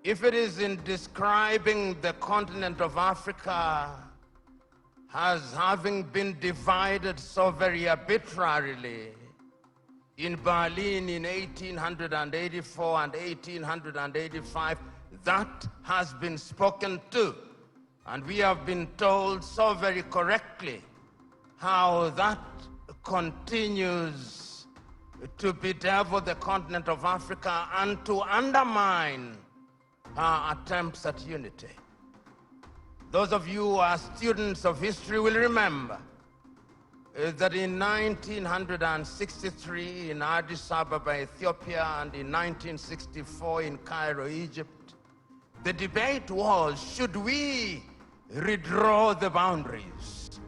if it is in describing the continent of Africa as having been divided so very arbitrarily in Berlin in 1884 and 1885, that has been spoken to. And we have been told so very correctly how that continues to bedevil the continent of Africa and to undermine our attempts at unity. Those of you who are students of history will remember that in 1963 in Addis Ababa, Ethiopia, and in 1964 in Cairo, Egypt, the debate was, should we redraw the boundaries?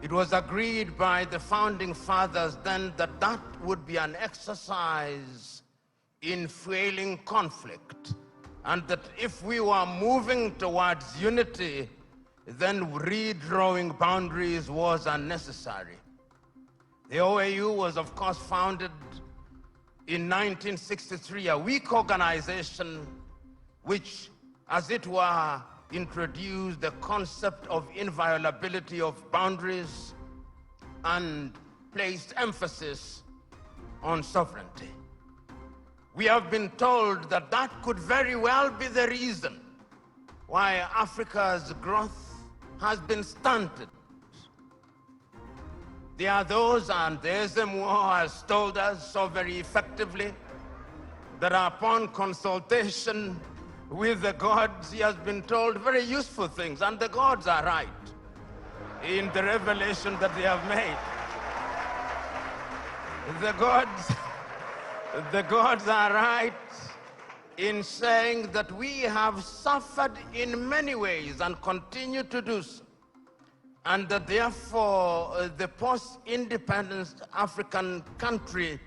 It was agreed by the founding fathers then that that would be an exercise in fueling conflict, and that if we were moving towards unity, then redrawing boundaries was unnecessary. The OAU was, of course, founded in 1963, a weak organization which, as it were, introduced the concept of inviolability of boundaries and placed emphasis on sovereignty. We have been told that that could very well be the reason why Africa's growth has been stunted. There are those, and the SMO has told us so very effectively, that upon consultation with the gods, he has been told very useful things, and the gods are right in the revelation that they have made. The gods are right in saying that we have suffered in many ways and continue to do so, and that therefore the post-independence African country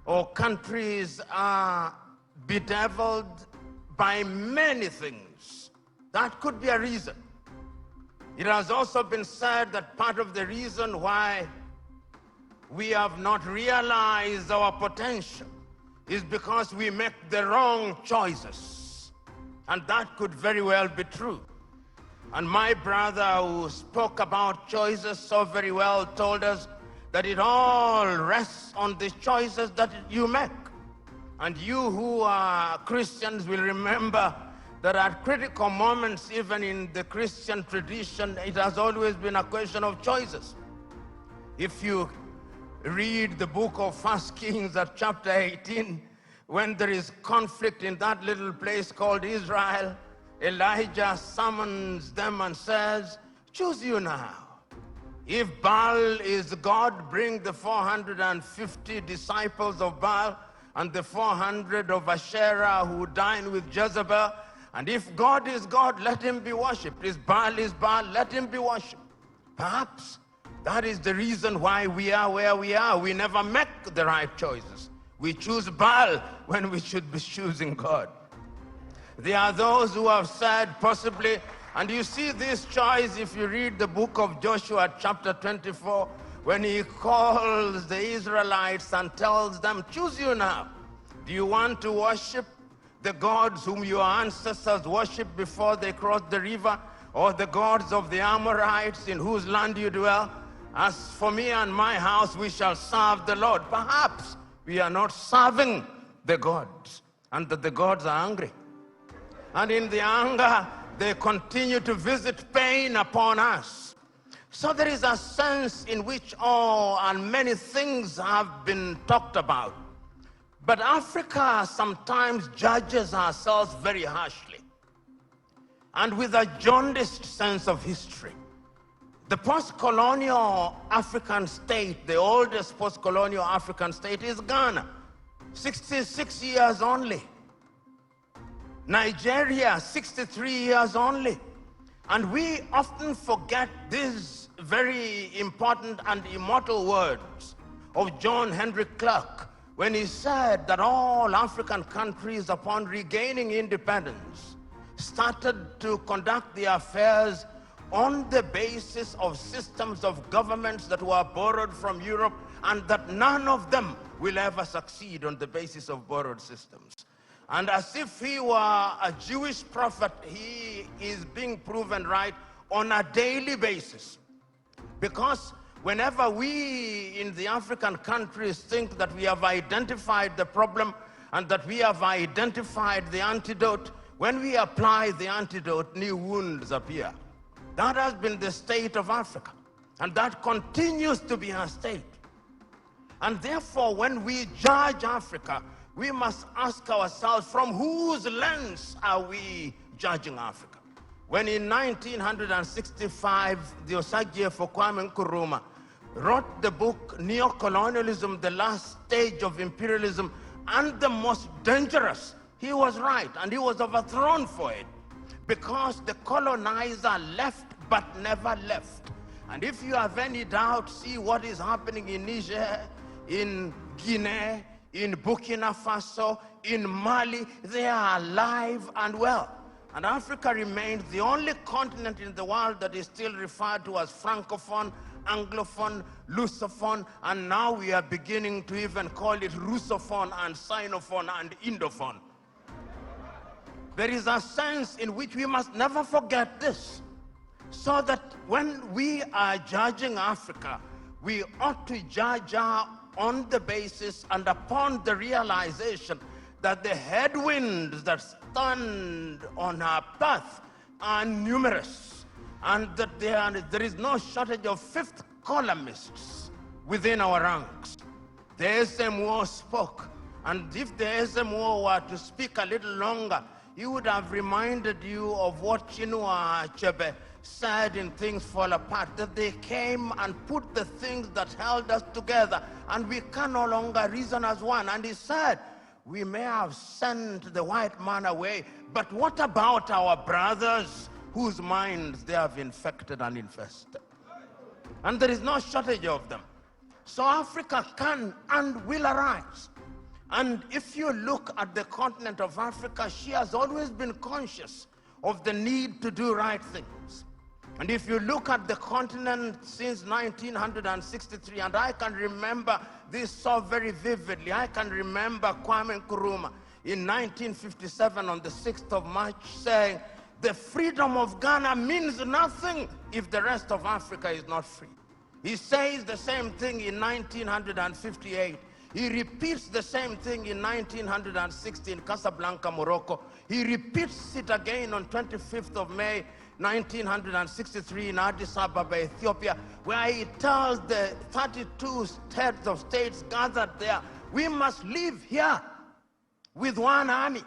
or countries are bedeviled by many things. That could be a reason. It has also been said that part of the reason why we have not realized our potential is because we make the wrong choices. And that could very well be true. And my brother, who spoke about choices so very well, told us that it all rests on the choices that you make. And you who are Christians will remember that at critical moments, even in the Christian tradition, it has always been a question of choices. If you read the book of 1 Kings at chapter 18, when there is conflict in that little place called Israel, Elijah summons them and says, choose you now. If Baal is God, bring the 450 disciples of Baal and the 400 of Asherah who dine with Jezebel. And if God is God, let him be worshipped. If Baal is Baal, let him be worshipped. Perhaps that is the reason why we are where we are. We never make the right choices. We choose Baal when we should be choosing God. There are those who have said possibly, and you see this choice if you read the book of Joshua chapter 24, when he calls the Israelites and tells them, choose you now. Do you want to worship the gods whom your ancestors worshipped before they crossed the river, or the gods of the Amorites in whose land you dwell? As for me and my house, we shall serve the Lord. Perhaps we are not serving the gods, and that the gods are angry. And in the anger, they continue to visit pain upon us. So there is a sense in which all and many things have been talked about. But Africa sometimes judges ourselves very harshly and with a jaundiced sense of history. The post-colonial African state, the oldest post-colonial African state, is Ghana, 66 years only. Nigeria, 63 years only. And we often forget these very important and immortal words of John Henry Clark when he said that all African countries, upon regaining independence, started to conduct their affairs on the basis of systems of governments that were borrowed from Europe, and that none of them will ever succeed on the basis of borrowed systems. And as if he were a Jewish prophet, he is being proven right on a daily basis. Because whenever we in the African countries think that we have identified the problem and that we have identified the antidote, when we apply the antidote, new wounds appear. That has been the state of Africa, and that continues to be our state. And therefore, when we judge Africa, we must ask ourselves, from whose lens are we judging Africa? When in 1965, the Osagyefo Kwame Nkrumah wrote the book, Neocolonialism, the Last Stage of Imperialism, and the Most Dangerous, he was right, and he was overthrown for it, because the colonizer left but never left. And if you have any doubt, see what is happening in Niger, in Guinea, in Burkina Faso, in Mali. They are alive and well. And Africa remains the only continent in the world that is still referred to as Francophone, Anglophone, Lusophone, and now we are beginning to even call it Russophone and Sinophone and Indophone. There is a sense in which we must never forget this, so that when we are judging Africa, we ought to judge her on the basis and upon the realization that the headwinds that stand on our path are numerous, and that there is no shortage of fifth columnists within our ranks. The SMO spoke, and if the SMO were to speak a little longer, he would have reminded you of what Chinua Achebe said in Things Fall Apart, that they came and put the things that held us together, and we can no longer reason as one. And he said, we may have sent the white man away, but what about our brothers whose minds they have infected and infested? And there is no shortage of them. So Africa can and will arise. And if you look at the continent of Africa, she has always been conscious of the need to do right things. And if you look at the continent since 1963, and I can remember this so very vividly, I can remember Kwame Nkrumah in 1957 on the 6th of March saying, the freedom of Ghana means nothing if the rest of Africa is not free. He says the same thing in 1958. He repeats the same thing in 1960 in Casablanca, Morocco. He repeats it again on 25th of May, 1963 in Addis Ababa, Ethiopia, where he tells the 32 heads of states gathered there, we must live here with one army.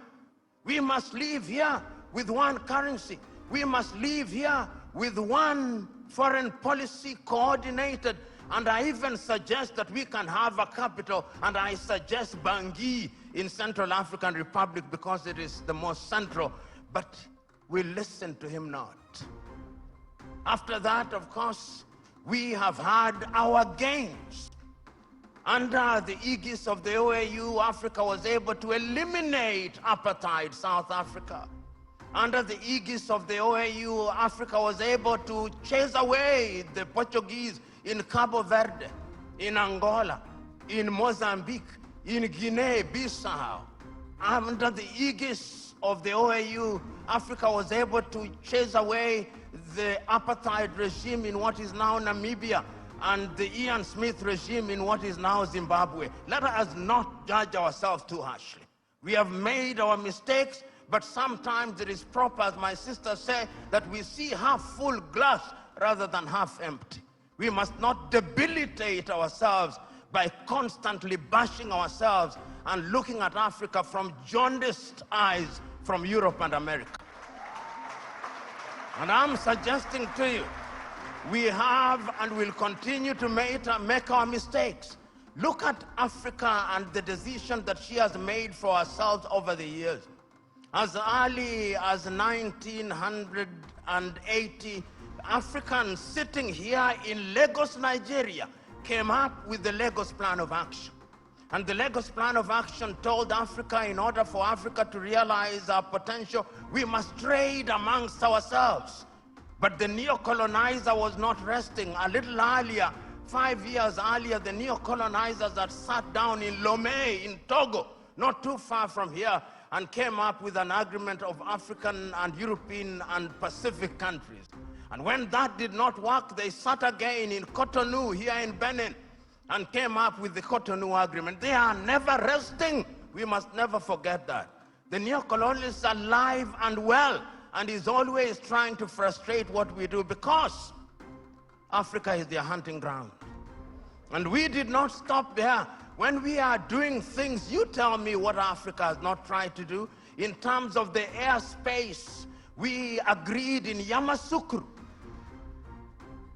We must live here with one currency. We must live here with one foreign policy coordinated. And I even suggest that we can have a capital, and I suggest Bangui in Central African Republic because it is the most central, but we listen to him not. After that, of course, we have had our gains. Under the aegis of the OAU, Africa was able to eliminate apartheid South Africa. Under the aegis of the OAU, Africa was able to chase away the Portuguese in Cabo Verde, in Angola, in Mozambique, in Guinea-Bissau. Under the aegis of the OAU, Africa was able to chase away the apartheid regime in what is now Namibia and the Ian Smith regime in what is now Zimbabwe. Let us not judge ourselves too harshly. We have made our mistakes, but sometimes it is proper, as my sister said, that we see half full glass rather than half empty. We must not debilitate ourselves by constantly bashing ourselves and looking at Africa from jaundiced eyes from Europe and America. And I'm suggesting to you, we have and will continue to make our mistakes. Look at Africa and the decision that she has made for herself over the years. As early as 1980, Africans sitting here in Lagos, Nigeria, came up with the Lagos Plan of Action. And the Lagos Plan of Action told Africa, in order for Africa to realize our potential, we must trade amongst ourselves. But the neo-colonizer was not resting. A little earlier, 5 years earlier, the neo-colonizers had sat down in Lomé, in Togo, not too far from here, and came up with an agreement of African and European and Pacific countries. And when that did not work, they sat again in Cotonou here in Benin and came up with the Cotonou Agreement. They are never resting. We must never forget that. The neo-colonialists are alive and well, and is always trying to frustrate what we do, because Africa is their hunting ground. And we did not stop there. When we are doing things, you tell me what Africa has not tried to do. In terms of the airspace, we agreed in Yamoussoukro,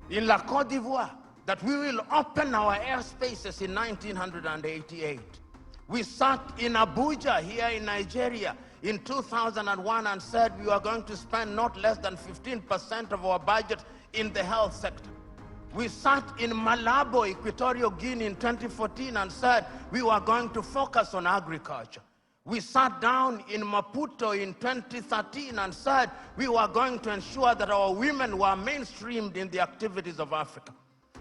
in La Côte d'Ivoire, that we will open our airspaces in 1988. We sat in Abuja here in Nigeria in 2001 and said we were going to spend not less than 15% of our budget in the health sector. We sat in Malabo, Equatorial Guinea in 2014 and said we were going to focus on agriculture. We sat down in Maputo in 2013 and said we were going to ensure that our women were mainstreamed in the activities of Africa.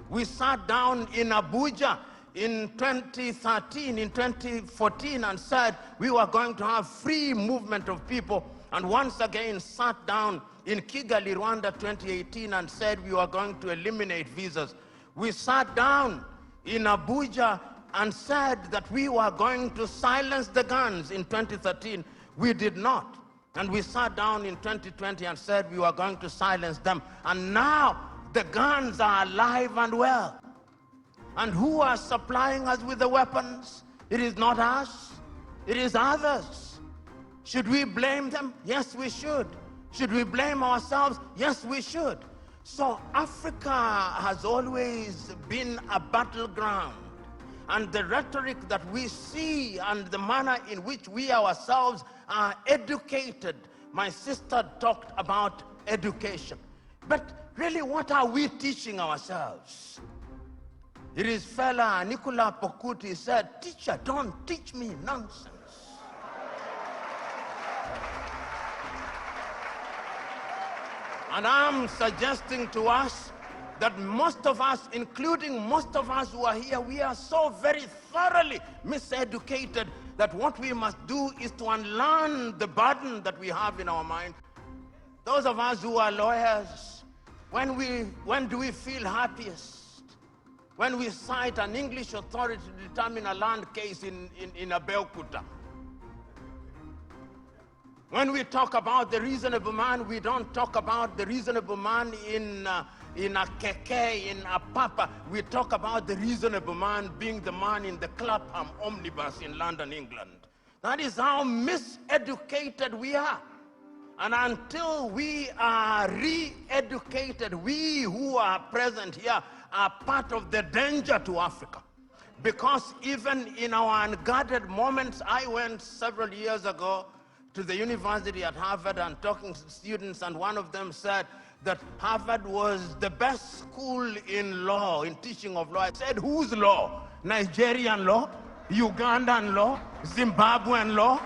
We sat down in Abuja in 2014 and said we were going to have free movement of people, and once again sat down in Kigali, Rwanda 2018 and said we were going to eliminate visas. We sat down in Abuja and said that we were going to silence the guns in 2013. We did not. And we sat down in 2020 and said we were going to silence them. And now the guns are alive and well. And who are supplying us with the weapons? It is not us. It is others. Should we blame them? Yes, we should. Should we blame ourselves? Yes, we should. So Africa has always been a battleground. And the rhetoric that we see and the manner in which we ourselves are educated. My sister talked about education. But really, what are we teaching ourselves? It is fella Nicolas Pokuti said, "Teacher, don't teach me nonsense." And I'm suggesting to us that most of us, including most of us who are here, we are so very thoroughly miseducated that what we must do is to unlearn the burden that we have in our mind. Those of us who are lawyers, when do we feel happiest? When we cite an English authority to determine a land case in Abeokuta. When we talk about the reasonable man, we don't talk about the reasonable man in a keke, in a papa. We talk about the reasonable man being the man in the Clapham omnibus in London, England. That is how miseducated we are. And until we are re-educated, we who are present here are part of the danger to Africa. Because even in our unguarded moments, I went several years ago to the university at Harvard and talking to students, and one of them said that Harvard was the best school in law, in teaching of law. I said, whose law? Nigerian law? Ugandan law? Zimbabwean law?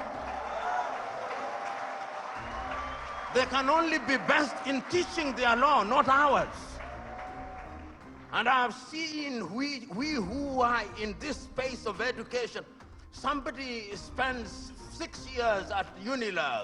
They can only be best in teaching their law, not ours. And I've seen we who are in this space of education, somebody spends 6 years at Unilag.